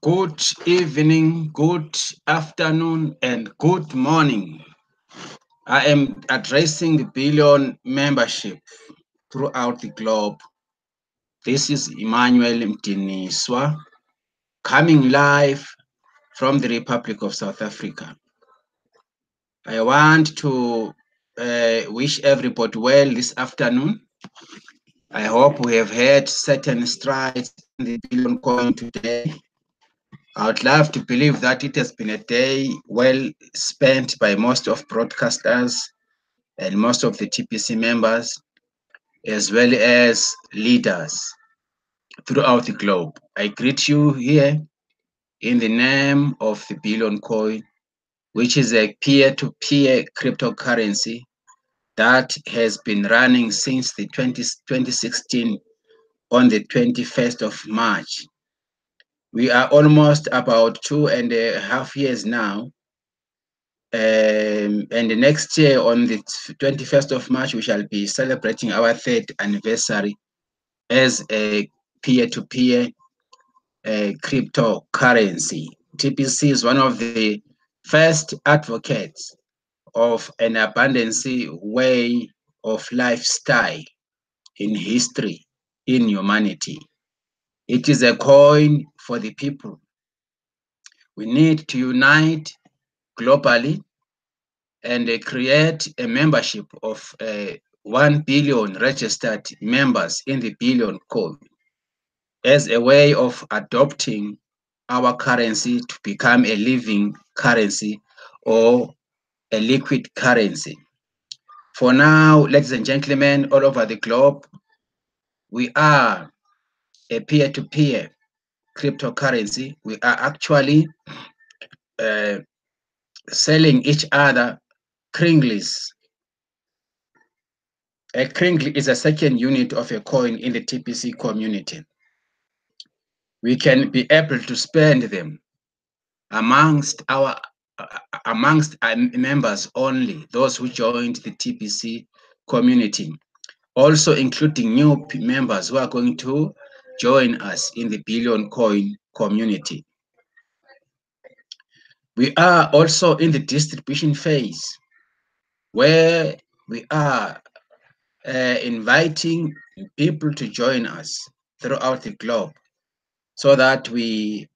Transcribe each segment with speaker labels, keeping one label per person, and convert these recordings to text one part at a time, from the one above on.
Speaker 1: Good evening, good afternoon, and good morning. I am addressing the billion membership throughout the globe. This is Emmanuel Mtiniswa coming live from the Republic of South Africa. I want to wish everybody well this afternoon. I hope we have had certain strides in the billion coin today. I would love to believe that it has been a day well spent by most of broadcasters and most of the TPC members, as well as leaders throughout the globe. I greet you here in the name of the Billion Coin, which is a peer-to-peer cryptocurrency that has been running since the 2016 on the 21st of March. We are almost about 2.5 years now. And the next year, on the 21st of March, we shall be celebrating our third anniversary as a peer-to-peer cryptocurrency. TPC is one of the first advocates of an abundance way of lifestyle in history, in humanity. It is a coin for the people. We need to unite globally and create a membership of 1 billion registered members in the billion coin as a way of adopting our currency to become a living currency or a liquid currency. For now, ladies and gentlemen, all over the globe, we are a peer-to-peer cryptocurrency. We are actually selling each other kringlies. A kringle is a second unit of a coin in the TPC community. We can be able to spend them amongst our members only, those who joined the TPC community, also including new members who are going to join us in the billion coin community. We are also in the distribution phase where we are inviting people to join us throughout the globe so that we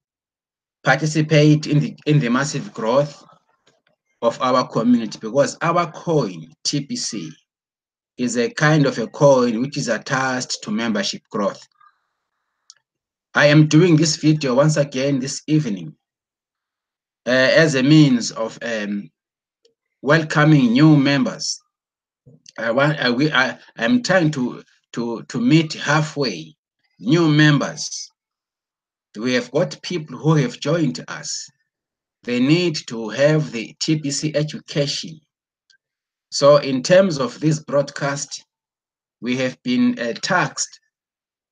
Speaker 1: participate in the massive growth of our community, because our coin TPC is a kind of a coin which is attached to membership growth. I am doing this video once again this evening as a means of welcoming new members. I'm trying to meet halfway new members. We have got people who have joined us. They need to have the TPC education. So in terms of this broadcast, we have been tasked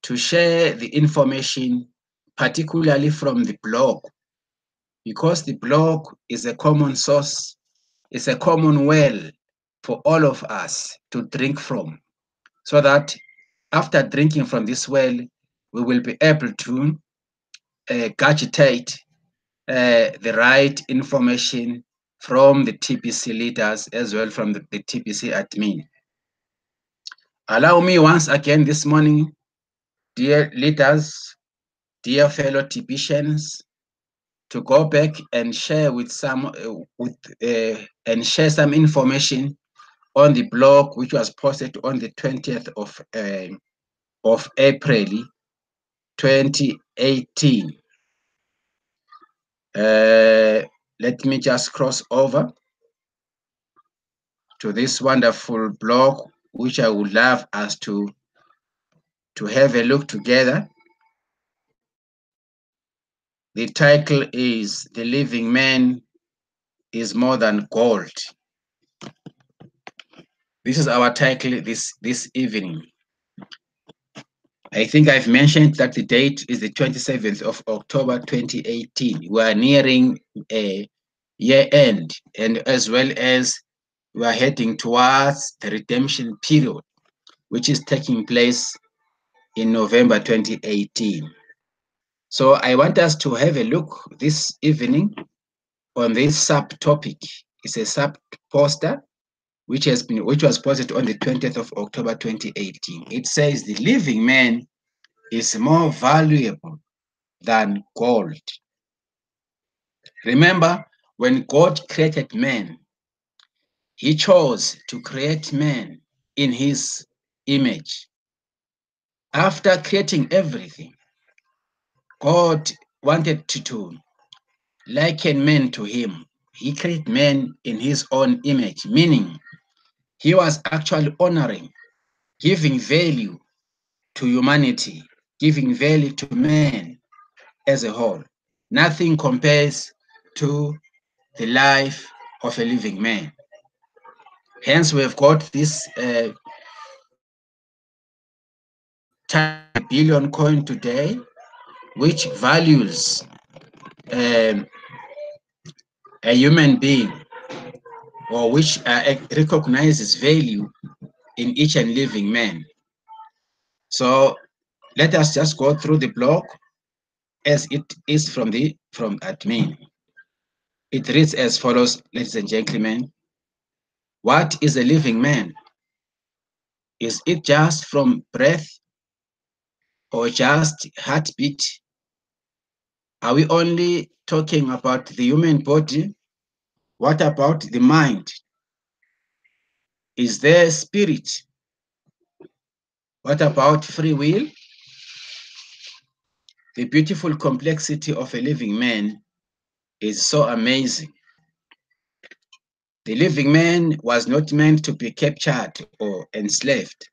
Speaker 1: to share the information, particularly from the blog, because the blog is a common source, it's a common well for all of us to drink from, so that after drinking from this well, we will be able to gadgetate the right information from the TPC leaders as well from the TPC admin. Allow me once again this morning, dear leaders, dear fellow TPCians, to go back and share with some and share some information on the blog, which was posted on the 20th of April 2018. Let me just cross over to this wonderful blog, which I would love us to have a look together. The title is "The Living Man is More Than Gold." This is our title this evening. I think I've mentioned that the date is the 27th of October 2018. We are nearing a year end, and as well as we are heading towards the redemption period, which is taking place in November 2018. So I want us to have a look this evening on this subtopic. It's a sub poster which was posted on the 20th of October 2018. It says the living man is more valuable than gold. Remember, when God created man, he chose to create man in his image. After creating everything, God wanted to liken man to him. He created man in his own image, meaning he was actually honoring, giving value to humanity, giving value to man as a whole. Nothing compares to the life of a living man. Hence, we've got this tiny billion coin today, which values um, a human being, or which recognizes value in each and living man. So let us just go through the block as it is from admin. It reads as follows, ladies and gentlemen. What is a living man? Is it just from breath or just heartbeat? Are we only talking about the human body? What about the mind? Is there spirit? What about free will? The beautiful complexity of a living man is so amazing. The living man was not meant to be captured or enslaved.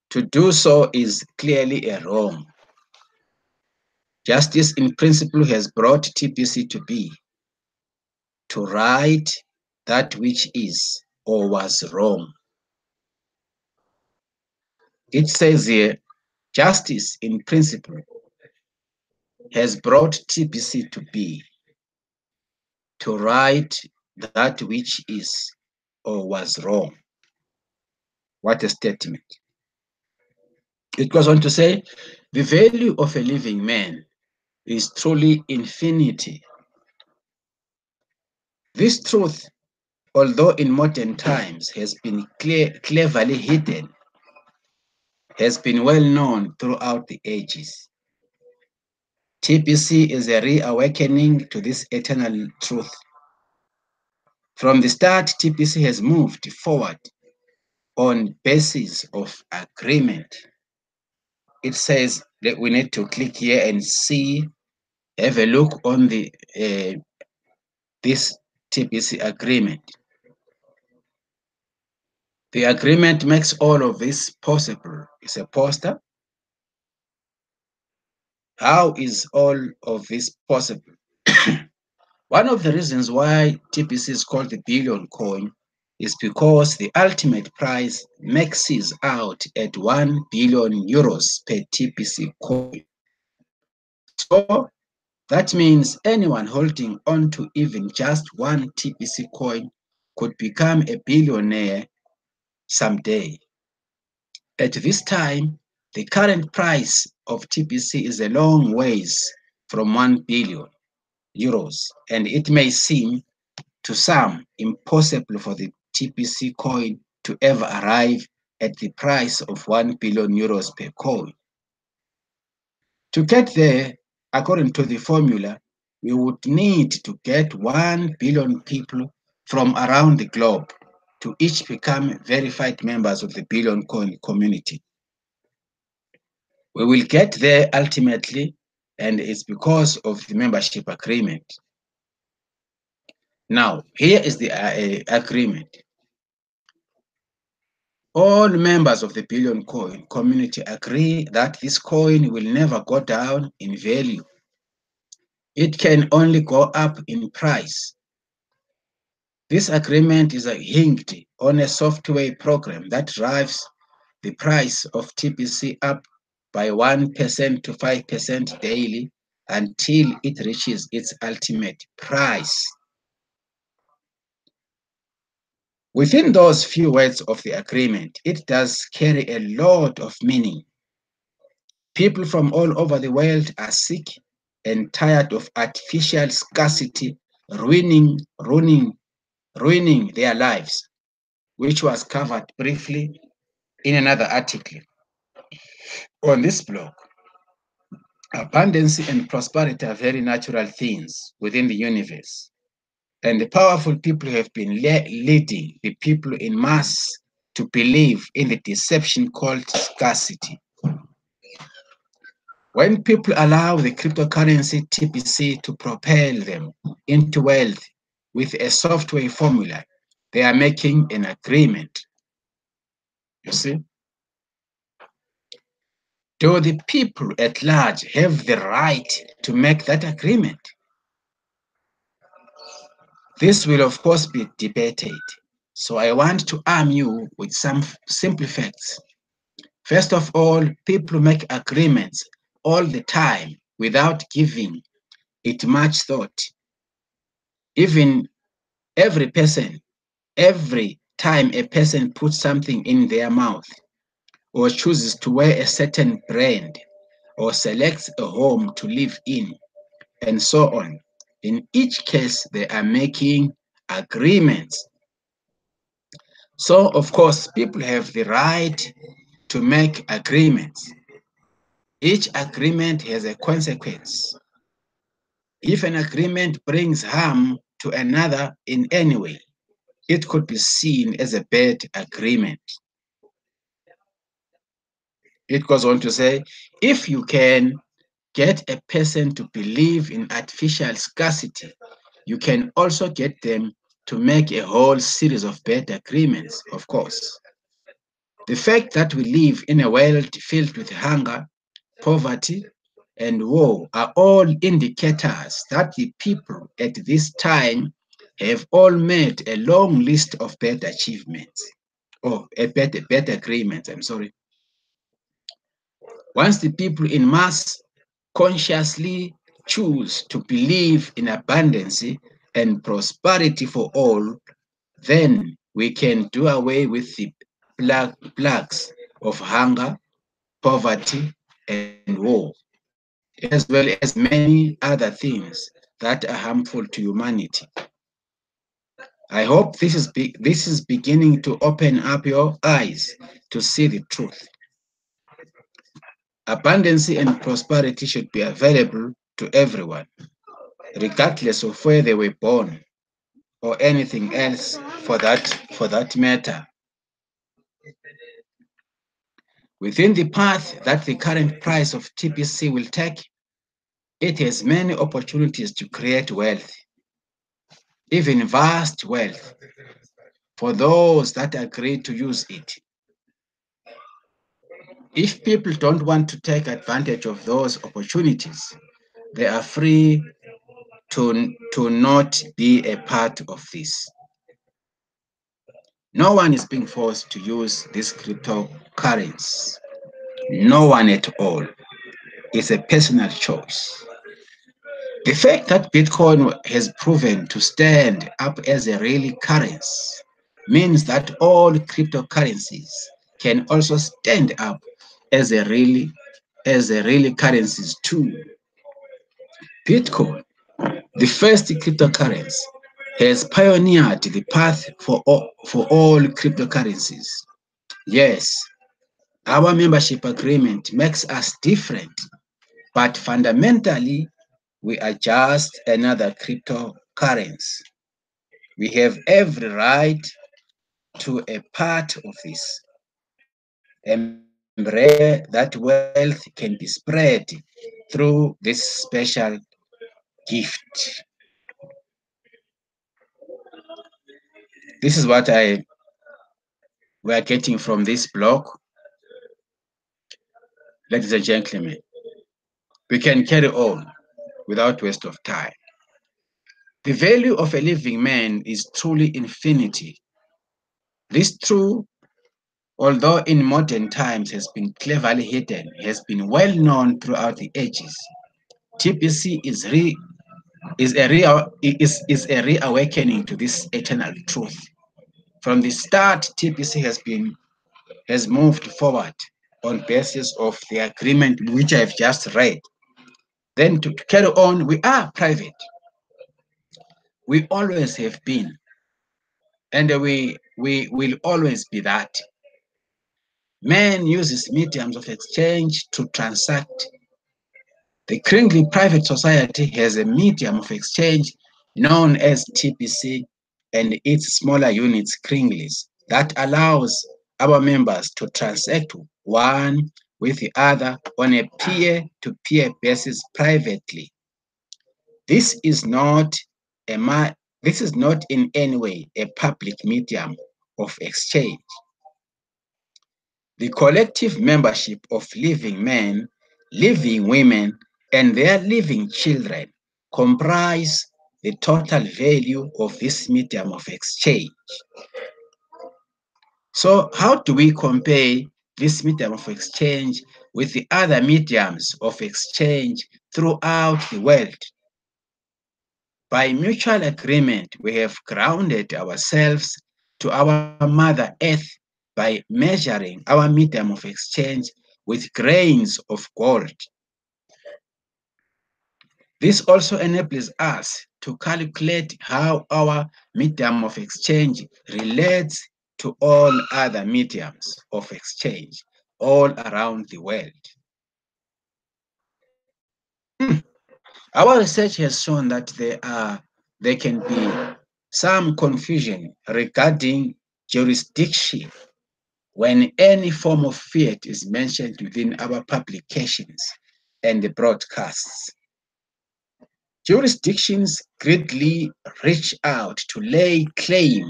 Speaker 1: To do so is clearly a wrong. Justice in principle has brought TPC to be, to right that which is or was wrong. It says here, justice in principle has brought TPC to be, to right that which is or was wrong. What a statement. It goes on to say, the value of a living man is truly infinity. This truth, although in modern times has been cleverly hidden, has been well known throughout the ages. TPC is a reawakening to this eternal truth. From the start, TPC has moved forward on basis of agreement. It says that we need to click here and see, have a look on the this TPC agreement. The agreement makes all of this possible. It's a poster. How is all of this possible? One of the reasons why TPC is called the billion coin is because the ultimate price maxes out at 1 billion euros per TPC coin. So that means anyone holding on to even just one TPC coin could become a billionaire someday. At this time, the current price of TPC is a long ways from 1 billion euros, and it may seem to some impossible for the TPC coin to ever arrive at the price of 1 billion euros per coin. To get there, according to the formula, we would need to get 1 billion people from around the globe to each become verified members of the billion coin community. We will get there ultimately, and it's because of the membership agreement. Now, here is the agreement. All members of the billion coin community agree that this coin will never go down in value. It can only go up in price. This agreement is hinged on a software program that drives the price of TPC up by 1% to 5% daily until it reaches its ultimate price. Within those few words of the agreement, it does carry a lot of meaning. People from all over the world are sick and tired of artificial scarcity ruining their lives, which was covered briefly in another article. On this blog, abundance and prosperity are very natural things within the universe. And the powerful people have been leading the people in mass to believe in the deception called scarcity. When people allow the cryptocurrency TPC to propel them into wealth with a software formula, they are making an agreement. You see? Do the people at large have the right to make that agreement? This will, of course, be debated. So I want to arm you with some simple facts. First of all, people make agreements all the time without giving it much thought. Even every person, every time a person puts something in their mouth or chooses to wear a certain brand or selects a home to live in, and so on. In each case, they are making agreements. So, of course, people have the right to make agreements. Each agreement has a consequence. If an agreement brings harm to another in any way, it could be seen as a bad agreement. It goes on to say, if you can get a person to believe in artificial scarcity, you can also get them to make a whole series of bad agreements, of course. The fact that we live in a world filled with hunger, poverty, and war are all indicators that the people at this time have all made a long list of bad achievements, or a bad agreements, I'm sorry. Once the people in mass consciously choose to believe in abundance and prosperity for all, then we can do away with the plagues of hunger, poverty, and war, as well as many other things that are harmful to humanity. I hope this is beginning to open up your eyes to see the truth. Abundance and prosperity should be available to everyone, regardless of where they were born or anything else for that matter. Within the path that the current price of TPC will take, it has many opportunities to create wealth, even vast wealth, for those that agree to use it. If people don't want to take advantage of those opportunities, they are free to not be a part of this. No one is being forced to use this cryptocurrency. No one at all. It's a personal choice. The fact that Bitcoin has proven to stand up as a real currency means that all cryptocurrencies can also stand up as a really currencies too. Bitcoin, the first cryptocurrency, has pioneered the path for all cryptocurrencies. Yes, our membership agreement makes us different, but fundamentally, we are just another cryptocurrency. We have every right to a part of this. Embrace that wealth can be spread through this special gift. This is what we are getting from this blog, ladies and gentlemen. We can carry on without waste of time. The value of a living man is truly infinity. This truth, although in modern times has been cleverly hidden, has been well known throughout the ages. TPC is a reawakening to this eternal truth. From the start, TPC has moved forward. on basis of the agreement which I've just read. Then to carry on, we are private. We always have been, and we will always be that. Man uses mediums of exchange to transact. The Kringley Private Society has a medium of exchange known as TPC and its smaller units, Kringleys, that allows our members to transact one with the other on a peer-to-peer basis privately. This is not this is not in any way a public medium of exchange. The collective membership of living men, living women, and their living children comprise the total value of this medium of exchange. So how do we compare this medium of exchange with the other mediums of exchange throughout the world? By mutual agreement, we have grounded ourselves to our Mother Earth by measuring our medium of exchange with grains of gold. This also enables us to calculate how our medium of exchange relates to all other mediums of exchange all around the world. Our research has shown that there can be some confusion regarding jurisdiction when any form of fiat is mentioned within our publications and the broadcasts. Jurisdictions greatly reach out to lay claim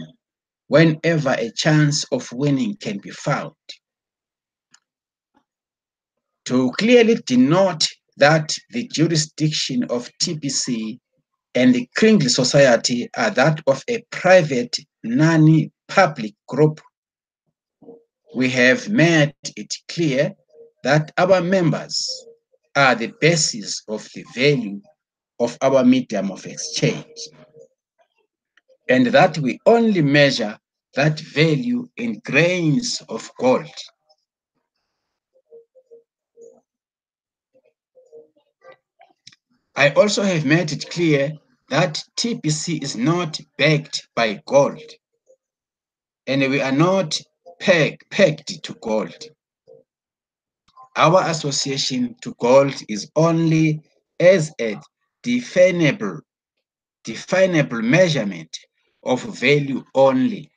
Speaker 1: whenever a chance of winning can be found. To clearly denote that the jurisdiction of TPC and the Kringley Society are that of a private, non-public group, we have made it clear that our members are the basis of the value of our medium of exchange, and that we only measure that value in grains of gold. I also have made it clear that TPC is not backed by gold, and we are not pegged to gold. Our association to gold is only as a definable measurement of value only.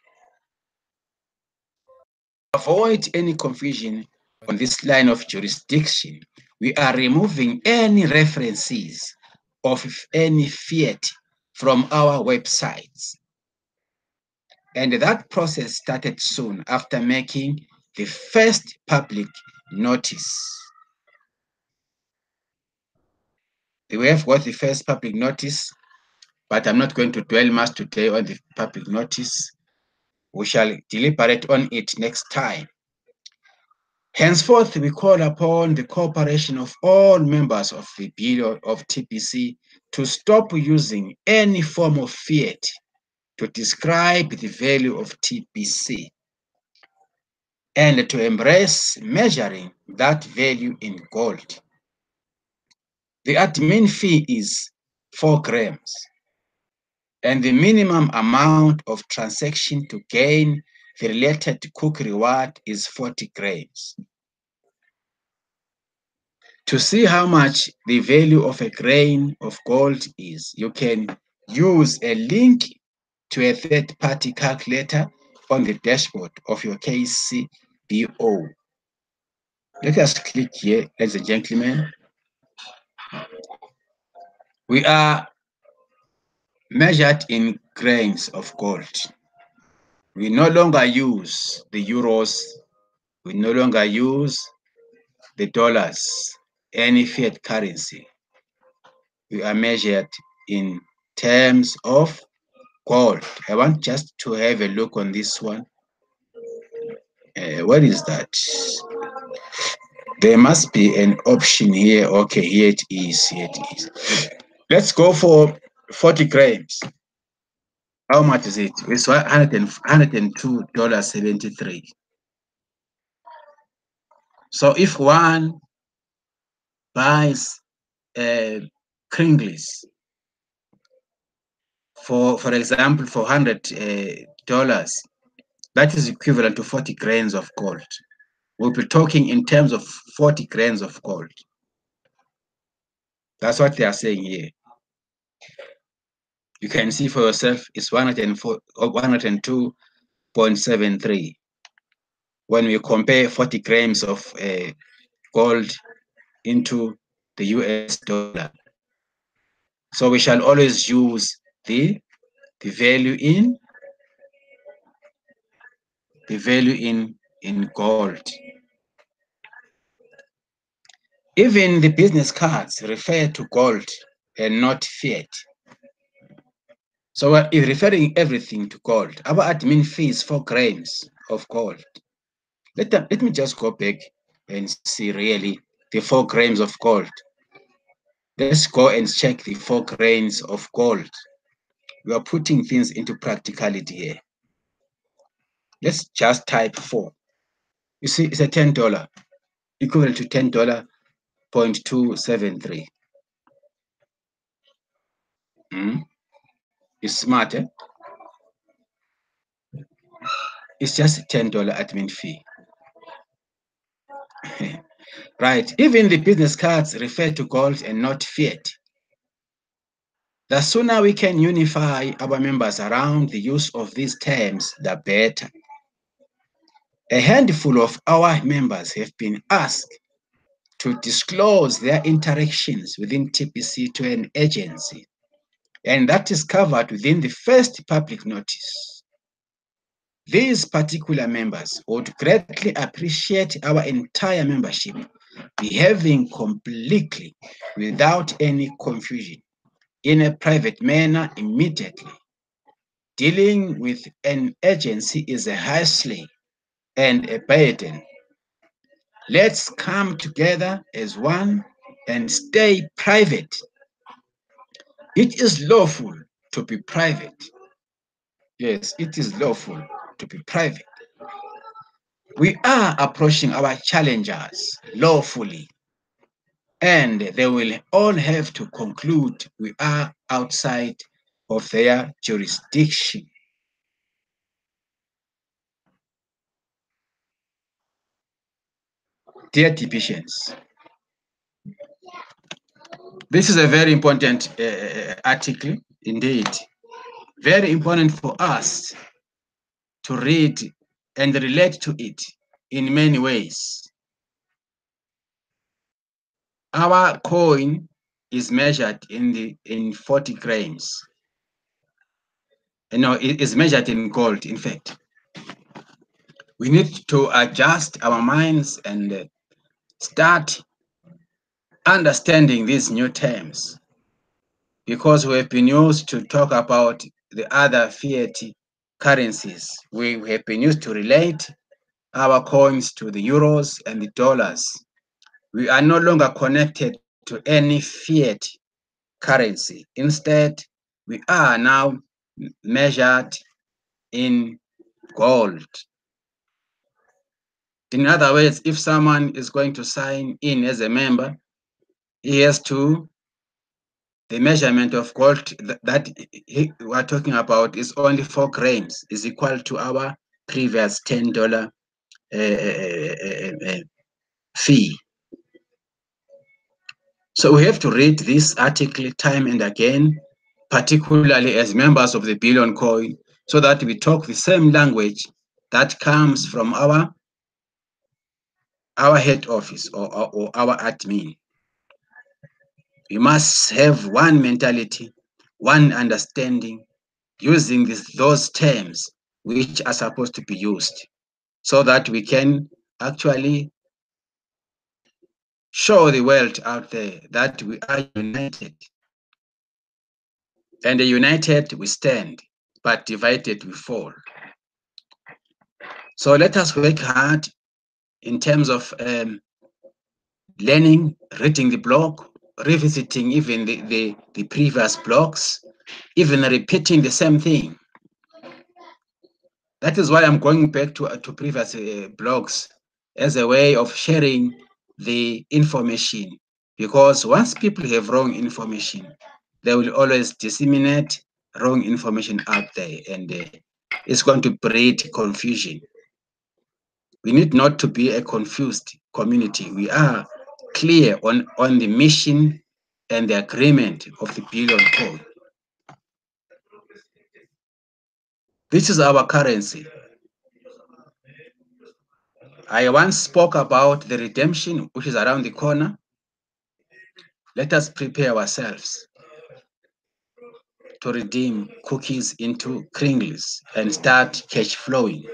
Speaker 1: Avoid any confusion on this line of jurisdiction, we are removing any references of any fiat from our websites. And that process started soon after making the first public notice. We have got the first public notice, but I'm not going to dwell much today on the public notice. We shall deliberate on it next time. Henceforth, we call upon the cooperation of all members of the Bureau of TPC to stop using any form of fiat to describe the value of TPC and to embrace measuring that value in gold. The admin fee is 4 grams, and the minimum amount of transaction to gain the related cook reward is 40 grams. To see how much the value of a grain of gold is, you can use a link to a third-party calculator on the dashboard of your KCBO. Let us click here, ladies and gentlemen. We are measured in grains of gold. We no longer use the euros. We no longer use the dollars, any fiat currency. We are measured in terms of gold. I want just to have a look on this one. What is that? There must be an option here. Okay, here it is. Here it is. Let's go for 40 grams. How much is it? It's $102.73. So if one buys Kringles for example, for $100, that is equivalent to 40 grains of gold. We'll be talking in terms of 40 grains of gold. That's what they are saying here. You can see for yourself, it's 102.73. When we compare 40 grams of gold into the US dollar. So we shall always use the value in gold. Even the business cards refer to gold and not fiat. So we're referring everything to gold. Our admin fee is 4 grams of gold. Let me just go back and see really the 4 grams of gold. Let's go and check the 4 grains of gold. We are putting things into practicality here. Let's just type 4. You see, it's a $10, equivalent to $10.273. It's smart, eh? It's just $10 admin fee. Right. Even the business cards refer to gold and not fiat. The sooner we can unify our members around the use of these terms, the better. A handful of our members have been asked to disclose their interactions within TPC to an agency, and that is covered within the first public notice. These particular members would greatly appreciate our entire membership behaving completely without any confusion in a private manner immediately. Dealing with an agency is a hassle and a burden. Let's come together as one and stay private. It is lawful to be private. Yes, it is lawful to be private. We are approaching our challengers lawfully, and they will all have to conclude we are outside of their jurisdiction. Dear Divisions, this is a very important article indeed. Very important for us to read and relate to it in many ways. Our coin is measured in 40 grams. No, it is measured in gold, in fact. We need to adjust our minds and start understanding these new terms, because we have been used to talk about the other fiat currencies. We have been used to relate our coins to the euros and the dollars. We are no longer connected to any fiat currency. Instead, we are now measured in gold. In other words, if someone is going to sign in as a member, he has to, the measurement of gold that we are talking about is only 4 grams, is equal to our previous $10 fee. So we have to read this article time and again, particularly as members of the Billion Coin, so that we talk the same language that comes from our head office or our admin. We must have one mentality, one understanding, using those terms which are supposed to be used, so that we can actually show the world out there that we are united. And united we stand, but divided we fall. So let us work hard in terms of learning, reading the blog, revisiting even the previous blogs, even repeating the same thing. That is why I'm going back to previous blogs as a way of sharing the information. Because once people have wrong information, they will always disseminate wrong information out there, and it's going to breed confusion. We need not to be a confused community. We are clear on the mission and the agreement of the billion code. This is our currency. I once spoke about the redemption which is around the corner. Let us prepare ourselves to redeem cookies into kringles and start cash flowing.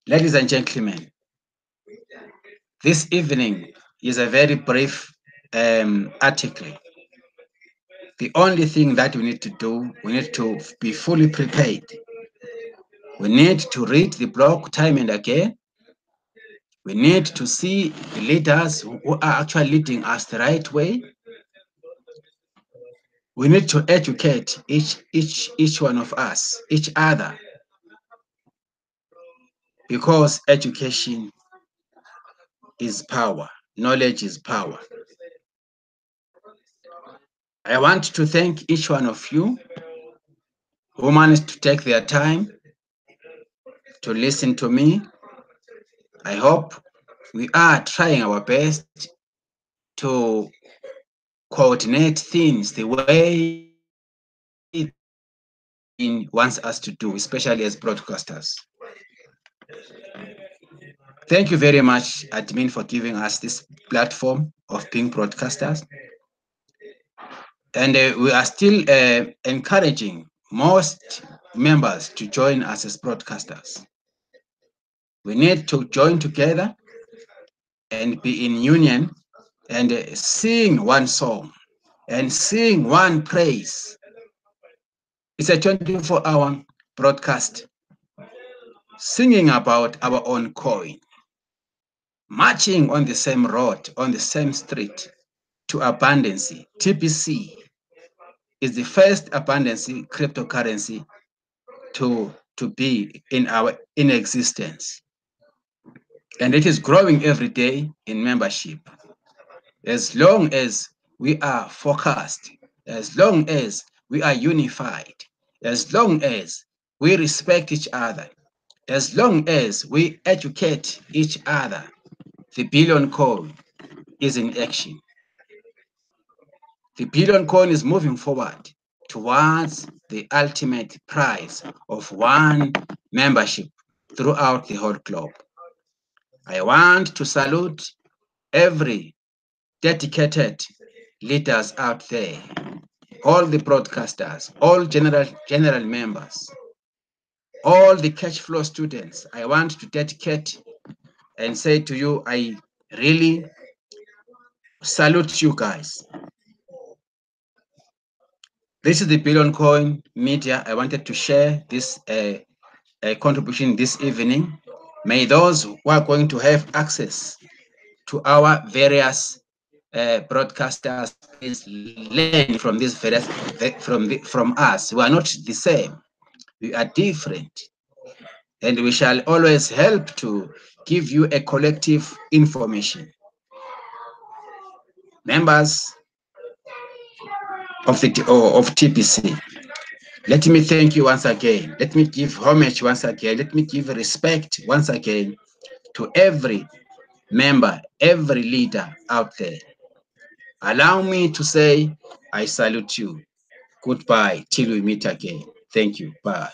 Speaker 1: Ladies and gentlemen, this evening is a very brief article. The only thing that we need to do, we need to be fully prepared. We need to read the blog time and again. We need to see the leaders who are actually leading us the right way. We need to educate each one of us, each other, because education is power, knowledge is power. I want to thank each one of you who managed to take their time to listen to me. I hope we are trying our best to coordinate things the way admin wants us to do, especially as broadcasters. Thank you very much, admin, for giving us this platform of being broadcasters. And we are still encouraging most members to join us as broadcasters. We need to join together and be in union and sing one song and sing one praise. It's a 24-hour broadcast singing about our own coin, marching on the same road, on the same street to abundance. TPC is the first abundance cryptocurrency to be in existence. And it is growing every day in membership. As long as we are focused, as long as we are unified, as long as we respect each other, as long as we educate each other, the billion coin is in action. The billion coin is moving forward towards the ultimate prize of one membership throughout the whole globe. I want to salute every dedicated leaders out there, all the broadcasters, all general members, all the cash flow students. I want to dedicate and say to you, I really salute you guys. This is the Billion Coin Media. I wanted to share this contribution this evening. May those who are going to have access to our various broadcasters please learn from these various from us. We are not the same. We are different, and we shall always help to give you a collective information. Members of TPC, let me thank you once again. Let me give homage once again. Let me give respect once again to every member, every leader out there. Allow me to say, I salute you. Goodbye till we meet again. Thank you. Bye.